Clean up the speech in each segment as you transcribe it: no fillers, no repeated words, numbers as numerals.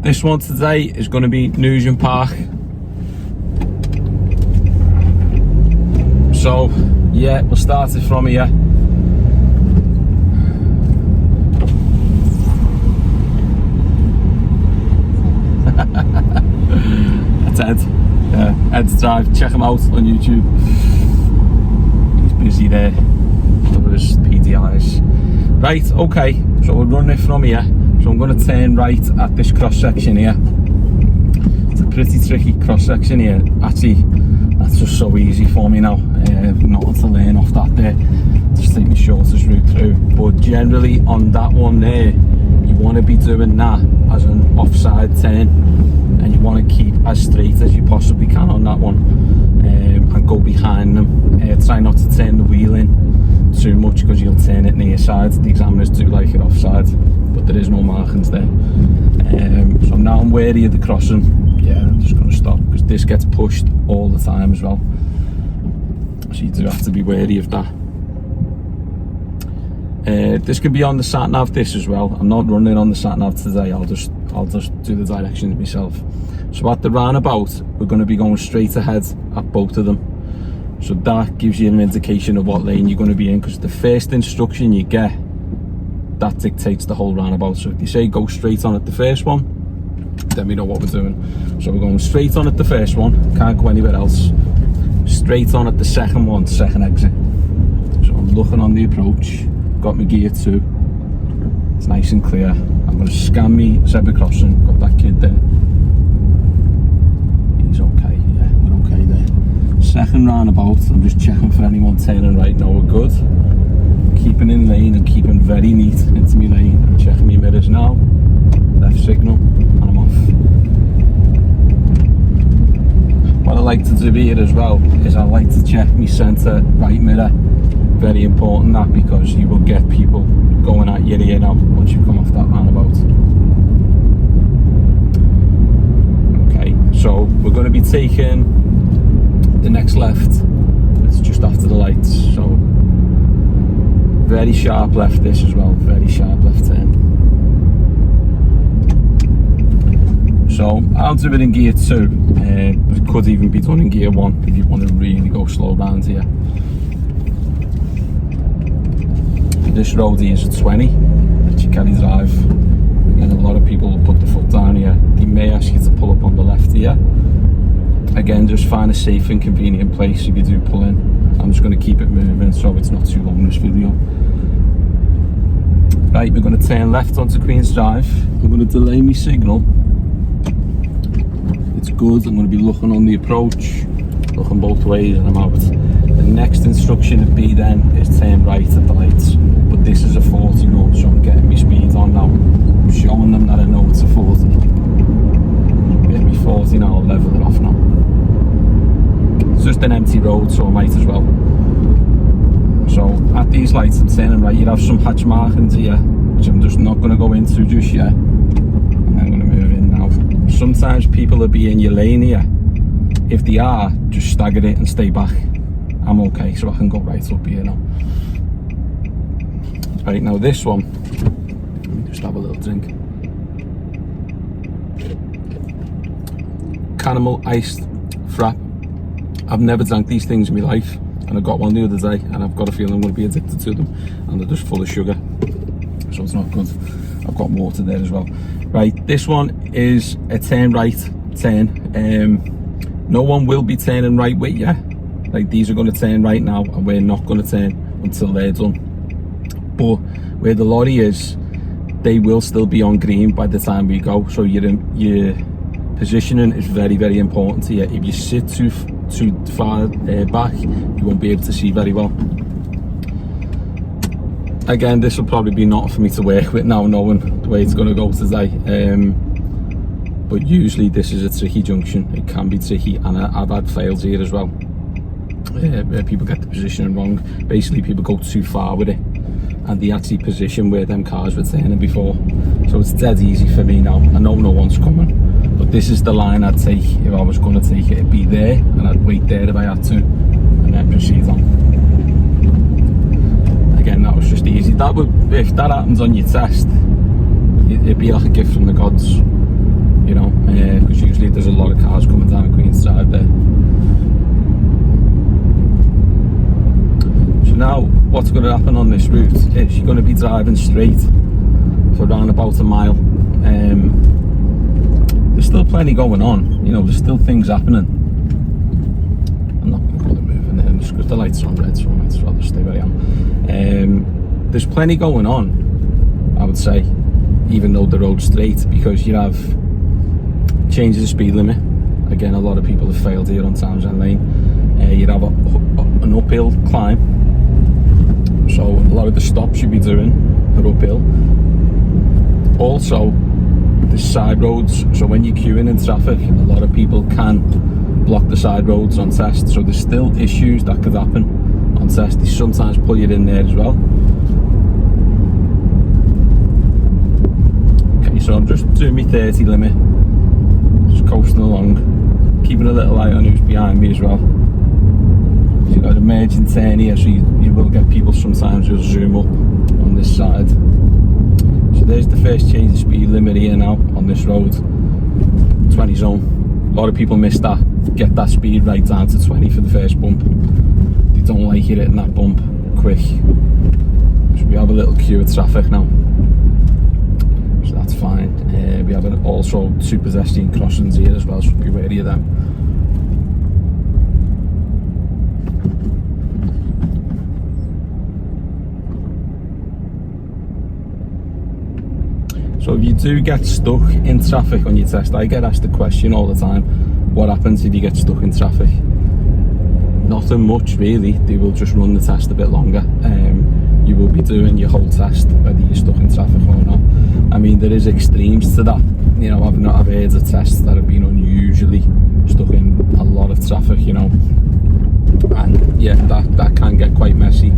This one today is going to be Newsham Park. So yeah, we'll start it from here. That's Ed. Ed's drive. Check him out on YouTube. He's busy there with his PDIs. Right, okay, so we'll run it from here. So I'm going to turn right at this cross section here. It's a pretty tricky cross section here. Actually, that's just so easy for me now. Not to learn off that there. Just take my shortest route through. But generally on that one there, you want to be doing that as an offside turn, and you want to keep as straight as you possibly can on that one, and go behind them. Try not to turn the wheel in too much because you'll turn it near side. The examiners do like it offside, but there is no markings there. So now I'm wary of the crossing. Yeah, I'm just going to stop because this gets pushed all the time as well, so you do have to be wary of that. This can be on the sat nav, this as well. I'm not running on the sat nav today. I'll just do the directions myself. So at the roundabout, we're going to be going straight ahead at both of them. So that gives you an indication of what lane you're going to be in, because the first instruction you get, that dictates the whole roundabout. So if you say go straight on at the first one, then we know what we're doing. So we're going straight on at the first one, can't go anywhere else. Straight on at the second one, second exit. So I'm looking on the approach, got my gear 2, it's nice and clear. I'm going to scan me zebra crossing, got that kid there. He's okay, yeah, we're okay there. Second roundabout, I'm just checking for anyone turning right. No, we're good. Keeping in lane and keeping very neat into my lane. I'm checking my mirrors now. Left signal, and I'm off. What I like to do here as well is I like to check my centre right mirror. Very important that, because you will get people going at you here now once you come off that roundabout. Okay, so we're going to be taking the next left. It's just after the lights, so very sharp left this as well, very sharp left turn. So I'll do it in gear 2, but it could even be done in gear 1 if you want to really go slow round here. This road here is a 20 that you carry drive, and a lot of people will put the foot down here. They may ask you to pull up on the left here. Again, just find a safe and convenient place if you do pull in. I'm just going to keep it moving so it's not too long this video. Right, we're going to turn left onto Queen's Drive. I'm going to delay my signal. It's good. I'm going to be looking on the approach, looking both ways, and I'm out. The next instruction would be then is turn right at the lights. But this is a 40 road, so I'm getting my speed on now. I'm showing them that I know it's a 40. Get me 40 now, I'll level it off now. It's just an empty road, so I might as well. So at these lights I'm turning right. You have some hatch markings here, which I'm just not going to go into just yet. And I'm going to move in now. Sometimes people will be in your lane here. If they are, just stagger it and stay back. I'm okay, so I can go right up here now. Right, now this one, let me just have a little drink. Caramel iced frap. I've never drank these things in my life, and I got one the other day, and I've got a feeling I'm going to be addicted to them, and they're just full of sugar, so it's not good. I've got water there as well. Right, this one is a turn right turn. No one will be turning right with you. Like, these are going to turn right now, and we're not going to turn until they're done. But where the lorry is, they will still be on green by the time we go, so your positioning is very, very important here. If you sit too far back, you won't be able to see very well. Again, this will probably be not for me to work with now, knowing the way it's going to go today. But usually this is a tricky junction. It can be tricky, and I've had fails here as well, where people get the positioning wrong. Basically, people go too far with it, and they actually position where them cars were turning before. So it's dead easy for me now. I know no one's coming, but this is the line I'd take if I was going to take it. It'd be there, and I'd wait there if I had to, and then proceed on. Again, that was just easy. That would, if that happens on your test, it'd be like a gift from the gods. there's a lot of cars coming down Queen's Drive there. So now what's going to happen on this route is you're going to be driving straight for around about a mile. There's still plenty going on, you know, there's still things happening. I'm not going to bother moving there just because the lights are on red, so I might rather stay where I am. There's plenty going on, I would say, even though the road's straight, because you have changes of speed limit. Again, a lot of people have failed here on Townsend Lane. You'd have an uphill climb, so a lot of the stops you'll be doing are uphill. Also, the side roads, so when you're queuing in traffic, a lot of people can block the side roads on test, so there's still issues that could happen on test. They sometimes pull you in there as well. Okay, so I'm just doing my 30 limit, just coasting along, keeping a little eye on who's behind me as well. You've got a merging turn here, so you will get people sometimes who'll zoom up on this side. So there's the first change of speed limit here now on this road, 20 zone. A lot of people miss that, get that speed right down to 20 for the first bump. They don't like you hitting that bump quick. So we have a little queue of traffic now, so that's fine. We have also 2 pedestrian crossings here as well, so be wary of them. So if you do get stuck in traffic on your test, I get asked the question all the time, what happens if you get stuck in traffic? Nothing much really, they will just run the test a bit longer. You will be doing your whole test whether you're stuck in traffic or not. I mean, there is extremes to that. You know, I've heard of tests that have been unusually stuck in a lot of traffic, you know, and yeah, that can get quite messy.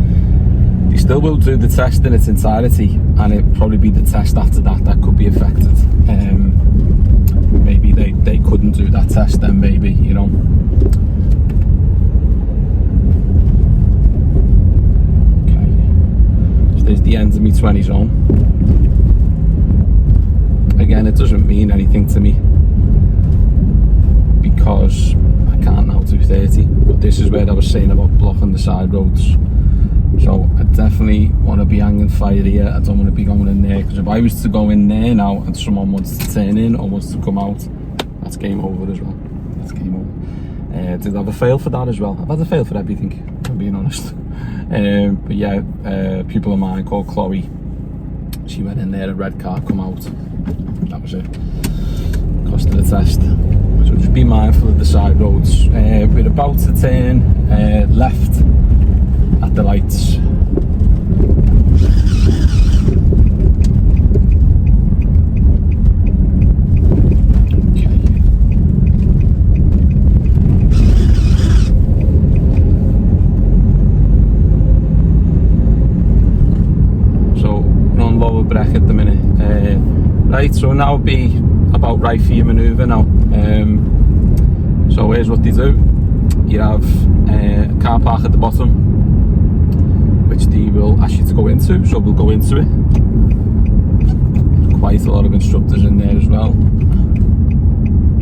They still will do the test in its entirety, and it'll probably be the test after that could be affected. Maybe they couldn't do that test then, maybe, you know. Okay, so there's the end of my 20 zone. Again, it doesn't mean anything to me because I can't now do 30, but this is where I was saying about blocking the side roads. So I definitely want to be hanging fire here. I don't want to be going in there, because if I was to go in there now and someone wants to turn in or wants to come out, that's game over as well. That's game over. Did I have a fail for that as well? I've had a fail for everything, if I'm being honest. But yeah, a pupil of mine called Chloe, she went in there, a red car come out. That was it. Cost of the test. So just be mindful of the side roads. We're about to turn left at the lights. Okay. So we're on lower brake at the minute. Right, so now would be about right for your manoeuvre now. So here's what they do. You have a car park at the bottom, which they will ask you to go into, so we'll go into it. There's quite a lot of instructors in there as well.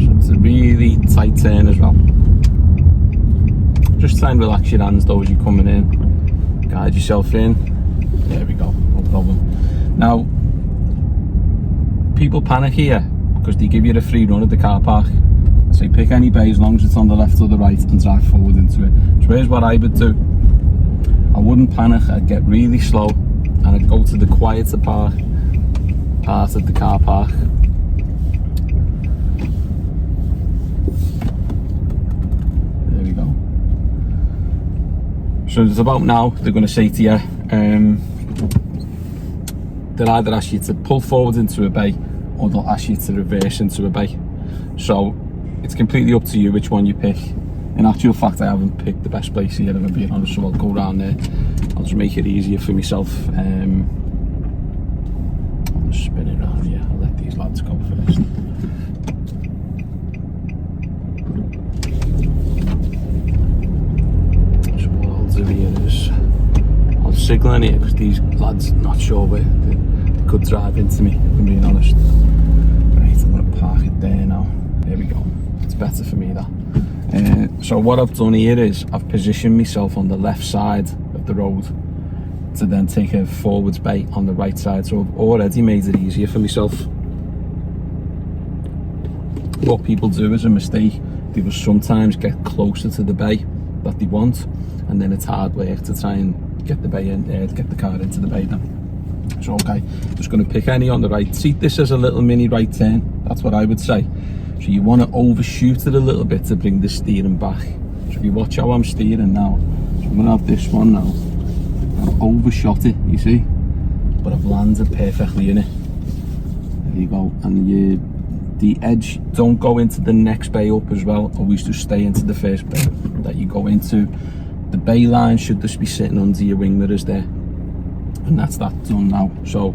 So it's a really tight turn as well. Just try and relax your hands though as you're coming in. Guide yourself in. There we go, no problem. Now, people panic here because they give you a free run at the car park. So you pick any bay as long as it's on the left or the right and drive forward into it. So here's what I would do. I wouldn't panic, I'd get really slow and I'd go to the quieter part of the car park. There we go. So it's about now, they're going to say to you, they'll either ask you to pull forward into a bay or they'll ask you to reverse into a bay. So it's completely up to you which one you pick. In actual fact, I haven't picked the best place here, if I'm being honest, so I'll go around there. I'll just make it easier for myself. I'll just spin it around here. I'll let these lads go first. So what I'll do here is I'll signal in here because these lads are not sure where they could drive into me, if I'm being honest. Right, I'm going to park it there now. There we go. better for me, that. So what I've done here is I've positioned myself on the left side of the road to then take a forwards bay on the right side, so I've already made it easier for myself. What people do is a mistake. They will sometimes get closer to the bay that they want, and then it's hard work to try and get the bay in, get the car into the bay then. So okay, just going to pick any on the right. See this as a little mini right turn, that's what I would say. So you want to overshoot it a little bit to bring the steering back. So if you watch how I'm steering now, so I'm going to have this one now. I've overshot it, you see, but I've landed perfectly in it. There you go. And the edge, don't go into the next bay up as well. Always just stay into the first bay that you go into. The bay line should just be sitting under your wing mirrors there. And that's that done now. So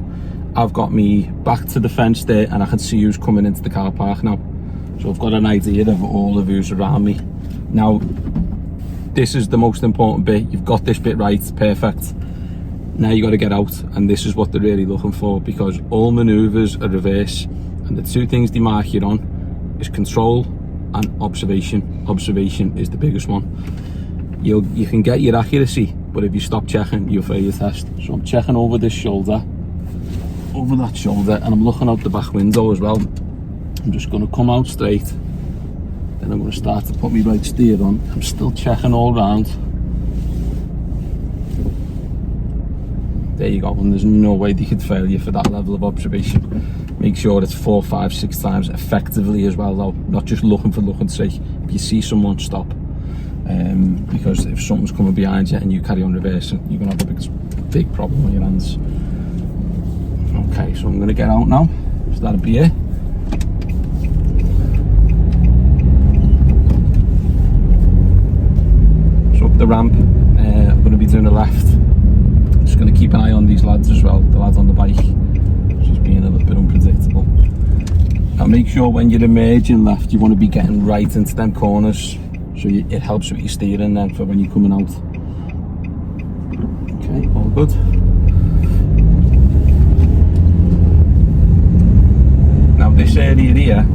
I've got me back to the fence there, and I can see who's coming into the car park now. So I've got an idea of all of who's around me. Now, this is the most important bit. You've got this bit right, perfect. Now you got to get out, and this is what they're really looking for, because all manoeuvres are reverse, and the two things they mark you on is control and observation. Observation is the biggest one. You can get your accuracy, but if you stop checking, you'll fail your test. So I'm checking over this shoulder, over that shoulder, and I'm looking out the back window as well. I'm just going to come out straight, then I'm going to start to put my right steer on. I'm still checking all round. There you go, and there's no way they could fail you for that level of observation. Make sure it's 4, 5, 6 times effectively as well though, not just looking for looking sake. If you see someone, stop. Because if something's coming behind you and you carry on reversing, you're going to have a big problem on your hands. Okay, so I'm going to get out now. So that'll be it. So up the ramp, I'm going to be doing a left. Just going to keep an eye on these lads as well, the lads on the bike. Just being a little bit unpredictable. And make sure when you're emerging left, you want to be getting right into them corners. So it helps with your steering then for when you're coming out. Okay, all good. Now this area here,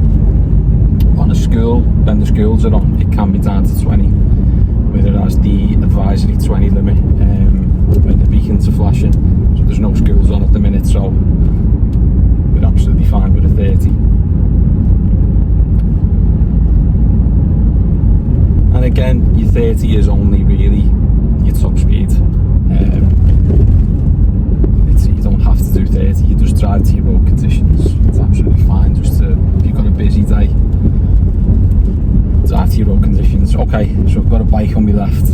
on a school, when the schools are on, it can be down to 20. Whereas the advisory 20 limit, when the beacons are flashing. So there's no schools on at the minute, so we're absolutely fine with a 30. And again, your 30 is only really your top speed. You don't have to do 30, you just drive to your road conditions. It's absolutely fine, just to, if you've got a busy day, drive to your road conditions. Okay, so I've got a bike on my left.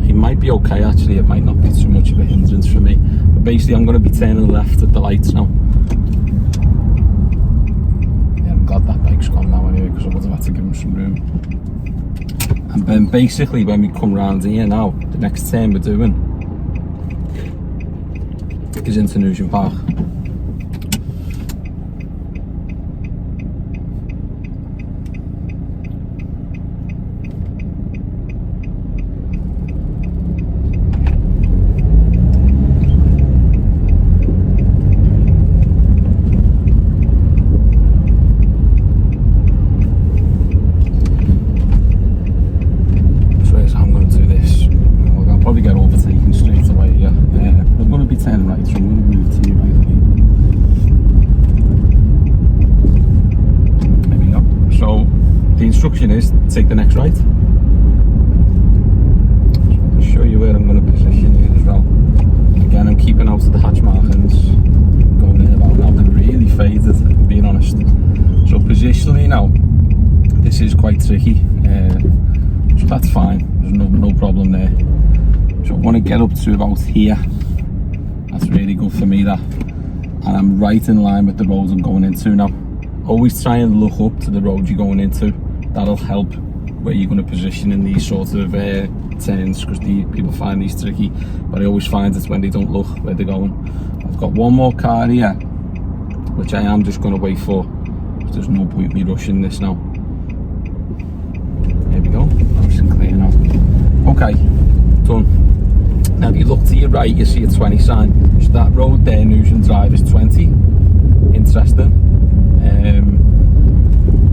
It might be okay actually, it might not be too much of a hindrance for me. But basically I'm going to be turning left at the lights now. Yeah, I'm glad that bike's gone now anyway, because I would have had to give him some room. And then basically when we come round here now, the next turn we're doing is into Newsham Park. Is take the next right. So I'll show you where I'm going to position here as well. Again, I'm keeping out of the hatch markings, going in about now. They're really faded, being honest. So positionally now, this is quite tricky, so that's fine. There's no problem there. So I want to get up to about here. That's really good for me, that. And I'm right in line with the roads I'm going into now. Always try and look up to the road you're going into. That'll help where you're going to position in these sort of turns, because people find these tricky, but I always find it's when they don't look where they're going. I've got one more car here, which I am just going to wait for. There's no point me rushing this now. There we go, nice and clear now. Okay, done. Now if you look to your right, you see a 20 sign. So that road there, Newsham Drive, is 20. Interesting.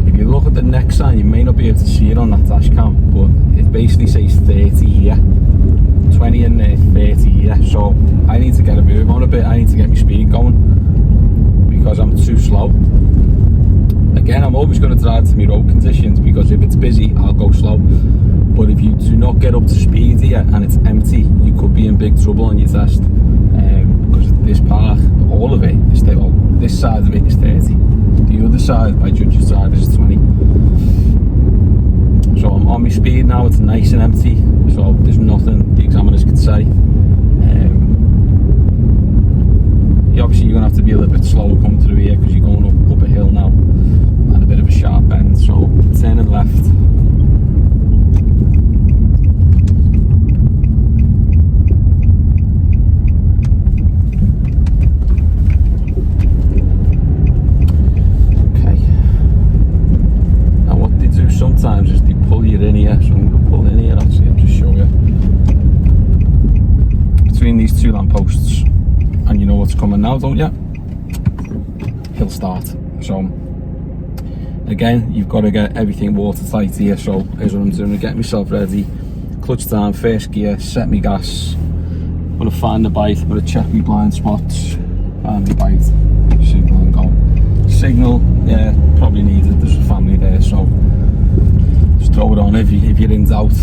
If you look at the next sign, you may not be able to see it on that dash cam, but it basically says 30 here, 20 in there, 30 here. So I need to get a move on a bit. I need to get my speed going because I'm too slow. Again, I'm always going to drive to my road conditions, because if it's busy, I'll go slow. But if you do not get up to speed here and it's empty, you could be in big trouble on your test. Because this park, all of it is, well, this side of it is 30. The other side, by judge's drivers, is 20. So I'm on my speed now, it's nice and empty, so there's nothing the examiners can say. Obviously you're going to have to be a little bit slower coming through here, because you're going up a hill now, and a bit of a sharp bend, so turning left. Sometimes is they pull you in here, so I'm going to pull in here. Actually, I'll just show you. Between these two lampposts, and you know what's coming now, don't you? He'll start. So again, you've got to get everything watertight here. So here's what I'm doing to get myself ready. Clutch down, first gear, set me gas. I'm going to find the bite. I'm going to check my blind spots, find my bite, signal and go. Signal, yeah, probably needed. There's a family there, so just throw it on if you're in doubt.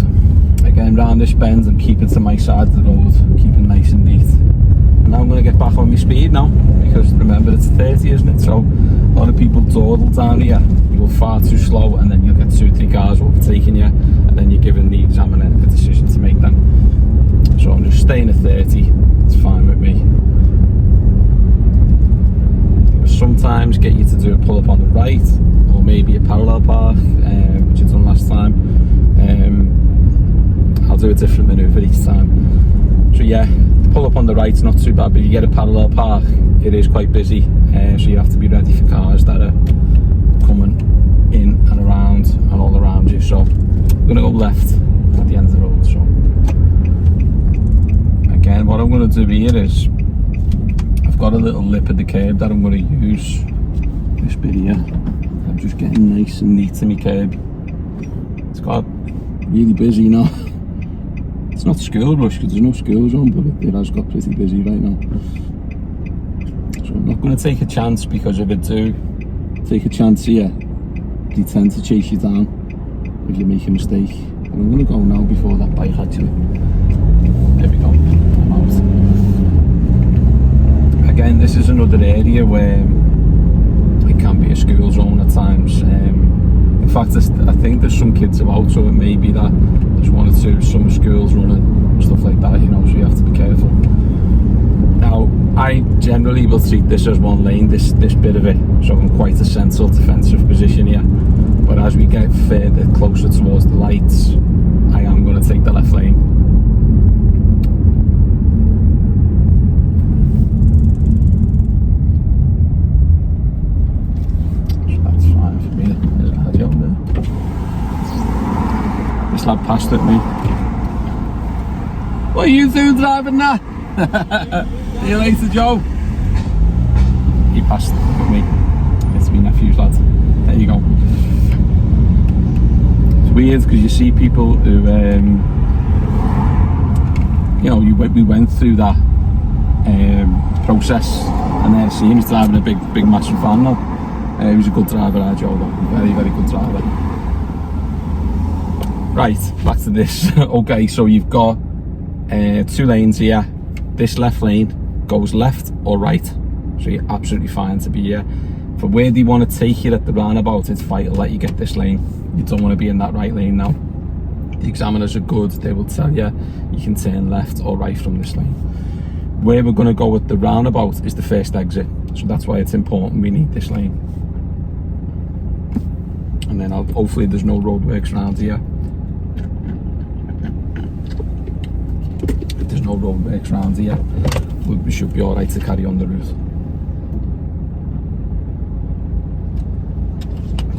Again, round this bend and keep it to my side of the road, keep it nice and neat. And now I'm going to get back on my speed now, because remember it's 30, isn't it? So a lot of people dawdle down here, you go far too slow, and then you'll get 2 or 3 cars overtaking you, and then you're giving the examiner a decision to make then. So I'm just staying at 30, it's fine with me. Sometimes get you to do a pull up on the right, or maybe a parallel park, which I've done last time. I'll do a different manoeuvre each time. So yeah, pull up on the right's not too bad, but if you get a parallel park, it is quite busy, so you have to be ready for cars that are coming in and around and all around you. So I'm going to go left at the end of the road. So again, what I'm going to do here is, I've got a little lip at the curb that I'm going to use this bit here. I'm just getting nice and neat to my curb. It's got really busy now. It's not school rush because there's no schools on, but it has got pretty busy right now. So I'm not going to take a chance, because if I do take a chance here, they tend to chase you down if you make a mistake. And I'm going to go now before that bike actually. There we go, I'm out. Again, this is another area where it can be a school zone at times. In fact, I think there's some kids about, so it may be that there's 1 or 2 summer schools running, stuff like that, you know, so you have to be careful. Now, I generally will treat this as 1 lane, this bit of it, so I'm quite a central defensive position here. But as we get further closer towards the lights, I am going to take the left lane. This lad passed at me. What are you doing driving that? See you later, Joe. He passed with me. It's my nephew's lad. There you go. It's weird because you see people who, you know, we went through that process, and then see him driving a big massive van now. He was a good driver, Joe, though. Very, very good driver. Right, back to this. Okay, so you've got 2 lanes here. This left lane goes left or right, so you're absolutely fine to be here. For where they want to take you at the roundabout, it's vital that you get this lane. You don't want to be in that right lane now. The examiners are good, they will tell you you can turn left or right from this lane. Where we're going to go at the roundabout is the first exit, so that's why it's important we need this lane. And then hopefully there's no roadworks around here. If there's no roadworks around here, we should be alright to carry on the route.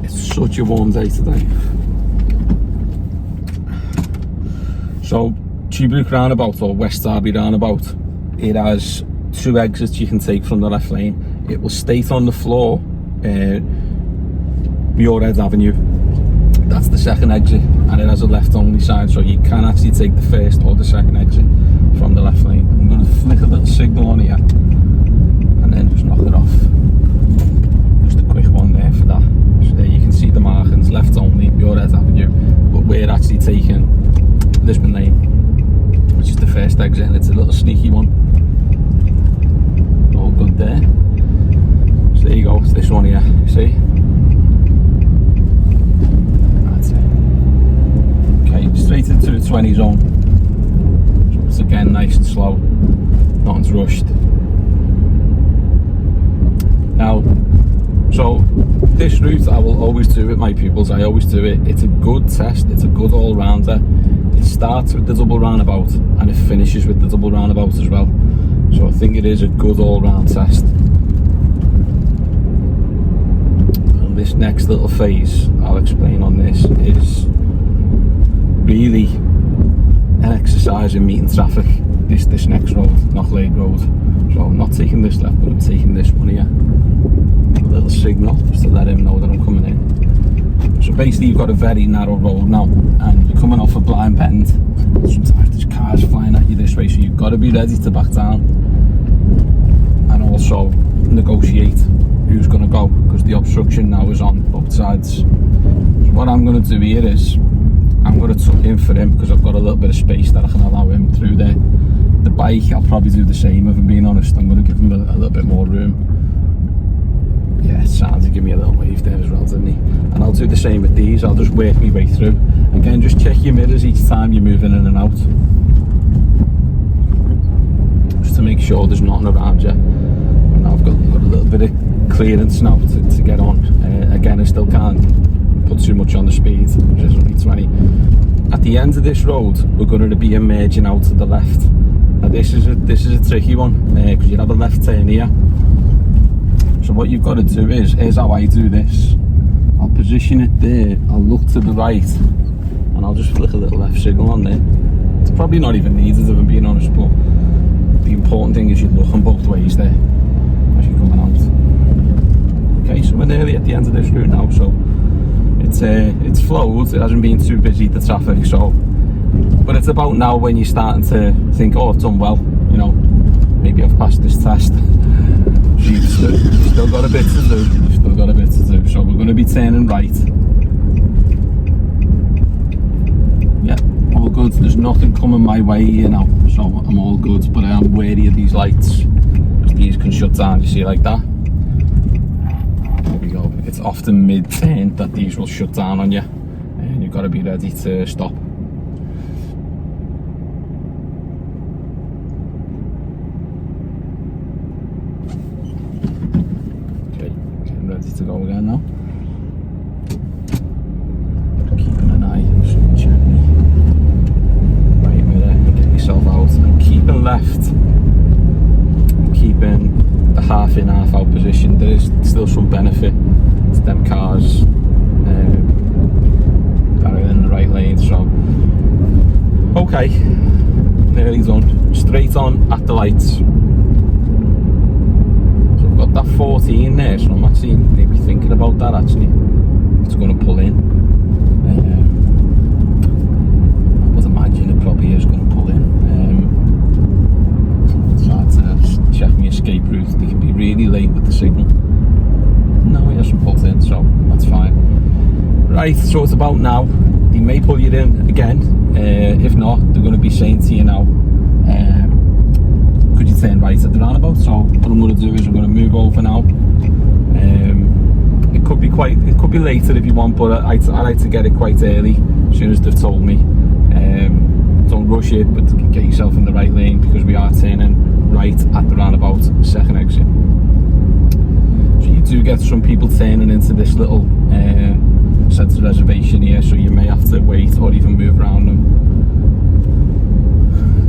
It's such a warm day today. So, Tubrook Roundabout, or West Derby Roundabout, it has 2 exits you can take from the left lane. It will state on the floor Muirhead Avenue. that's the second exit, and it has a left only sign, so you can actually take the first or the second exit from the left lane. I'm going to flick a little signal on here and then just knock it off. Just a quick one there for that. So there you can see the markings, left only, Muirhead Avenue, but we're actually taking Lisbon Lane, which is the first exit, and it's a little sneaky one. All good there. So there you go, it's this one here, you see? That's it. Okay, straight into the 20 zone. So it's again nice and slow, nothing's rushed. Now, so this route I will always do with my pupils, I always do it. It's a good test, it's a good all-rounder. It starts with the double roundabout and it finishes with the double roundabout as well. So I think it is a good all-round test. And this next little phase I'll explain on this is really an exercise in meeting traffic. This next road, Knocklade Road. So I'm not taking this left, but I'm taking this one here. A little signal just to let him know that I'm coming in. So basically you've got a very narrow road now, and you're coming off a blind bend. Sometimes there's cars flying at you this way, so you've got to be ready to back down and also negotiate who's going to go, because the obstruction now is on both sides. So what I'm going to do here is I'm going to tuck in for him, because I've got a little bit of space that I can allow him through there. The bike, I'll probably do the same, if I'm being honest. I'm going to give him a little bit more room. Yeah, it sounds to give me a little wave there as well, didn't he? And I'll do the same with these. I'll just work my way through. Again, just check your mirrors each time you're moving in and out, just to make sure there's nothing around you. And I've got a little bit of clearance now to get on. Again, I still can't put too much on the speed, which is only 20. At the end of this road, we're going to be emerging out to the left. Now this is a tricky one, because you have a left turn here. So what you've got to do is, here's how I do this. I'll position it there, I'll look to the right, and I'll just flick a little left signal on there. It's probably not even needed, if I'm being honest, but the important thing is you're looking both ways there as you're coming out. Okay, so we're nearly at the end of this route now, so it's flowed, it hasn't been too busy, the traffic, so, but it's about now when you're starting to think, oh, I've done well, you know, maybe I've passed this test. You've still got a bit to do, so we're going to be turning right. Yeah, all good, there's nothing coming my way here now, so I'm all good, but I am wary of these lights, because these can shut down, you see, like that. There we go, it's often mid-turn that these will shut down on you, and you've got to be ready to stop. Ready to go again now. Keeping an eye, just check me right mirror and get myself out. I'm keeping left. I'm keeping the half in, half out position. There is still some benefit to them cars that are in the right lane. So, okay, nearly done. Straight on at the lights. Got that 14 there, so I'm actually maybe thinking about that actually. It's going to pull in. I would imagine it probably is going to pull in. Try to check my escape route. They can be really late with the signal. No, he hasn't pulled in, so that's fine. Right, so it's about now. They may pull you in again. If not, they're going to be saying to you now, could you turn right at the roundabout? So what I'm going to do is I'm going to move over now. It could be later if you want, but I like to get it quite early, as soon as they've told me. Don't rush it, but get yourself in the right lane, because we are turning right at the roundabout, second exit. So you do get some people turning into this little centre reservation here, so you may have to wait or even move around them.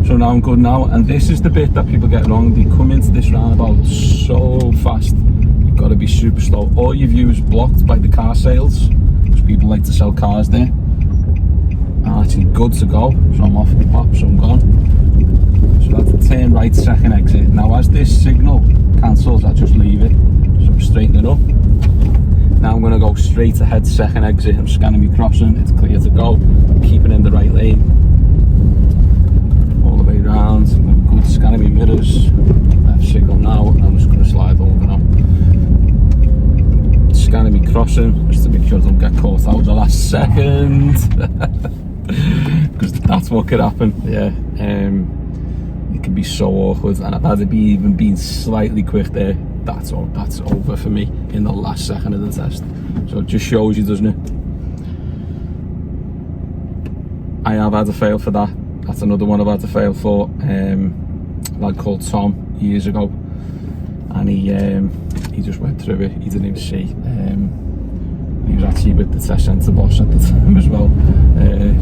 So now I'm good now, and this is the bit that people get wrong. They come into this roundabout so fast, you've got to be super slow. All your view is blocked by the car sales, because people like to sell cars there. I'm actually good to go, so I'm off the pop, so I'm gone. So that's the turn right second exit. Now as this signal cancels, I just leave it, so I'm straightening up. Now I'm going to go straight ahead, second exit. I'm scanning my crossing, it's clear to go. Keeping in the right lane. All the way round. I'm good, scanning my mirrors. Left signal now, I'm just going to slide over now. Scanning my crossing, just to make sure I don't get caught out the last second. Because that's what could happen, yeah. It can be so awkward, and I've had it even been slightly quick there. That's over for me in the last second of the test. So it just shows you, doesn't it? I have had a fail for that. That's another one I've had to fail for. A lad called Tom years ago, and he just went through it. He didn't even see. He was actually with the test centre boss at the time as well,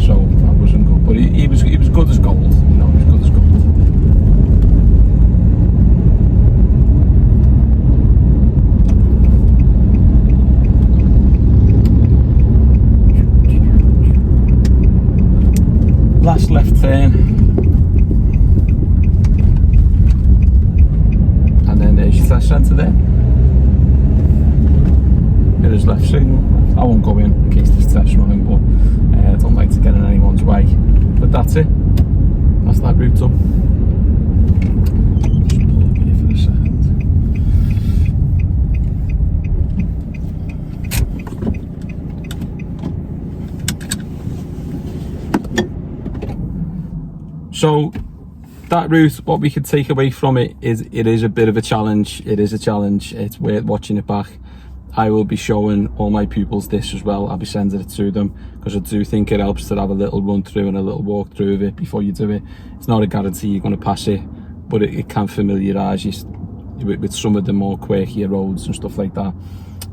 so that wasn't good. But he was good as gold. You know, he was good as gold. Last left turn, and then there's your test centre there. There's left signal. I won't go in case this test's running, but I don't like to get in anyone's way. But that's it. That's that route up. Just pull up here for a second. So that route, what we could take away from it is it is a bit of a challenge. It is a challenge. It's worth watching it back. I will be showing all my pupils this as well. I'll be sending it to them because I do think it helps to have a little run through and a little walk through of it before you do it. It's not a guarantee you're going to pass it, but it can familiarise you with some of the more quirkier roads and stuff like that.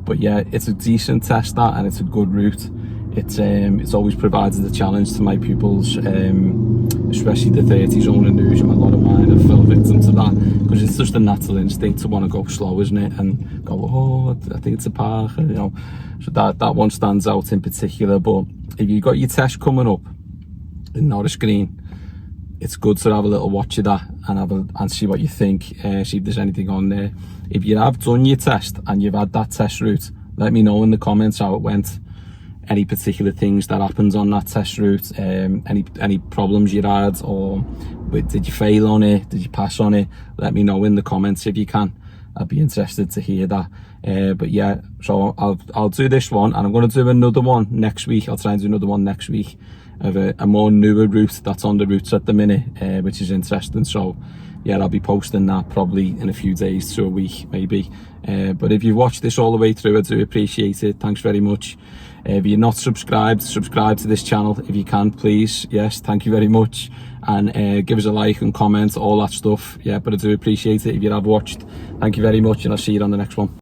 But yeah, it's a decent test, that, and it's a good route. It's always provided a challenge to my pupils, especially the 30 zone in Newsham. A lot of mine have fell victim to that because it's just a natural instinct to want to go slow, isn't it? And go, oh, I think it's a park, you know. So that one stands out in particular. But if you've got your test coming up in Norris Green, it's good to have a little watch of that and see what you think, see if there's anything on there. If you have done your test and you've had that test route, let me know in the comments how it went. Any particular things that happened on that test route, any problems you had, or did you fail on it, did you pass on it? Let me know in the comments if you can. I'd be interested to hear that. But yeah, so I'll do this one, and I'm going to do another one next week. I'll try and do another one next week of a more newer route that's on the routes at the minute, which is interesting. So yeah, I'll be posting that probably in a few days to a week maybe. But if you've watched this all the way through, I do appreciate it. Thanks very much. If you're not subscribed, subscribe to this channel if you can, please. Yes, thank you very much. And give us a like and comment, all that stuff. Yeah, but I do appreciate it if you have watched. Thank you very much, and I'll see you on the next one.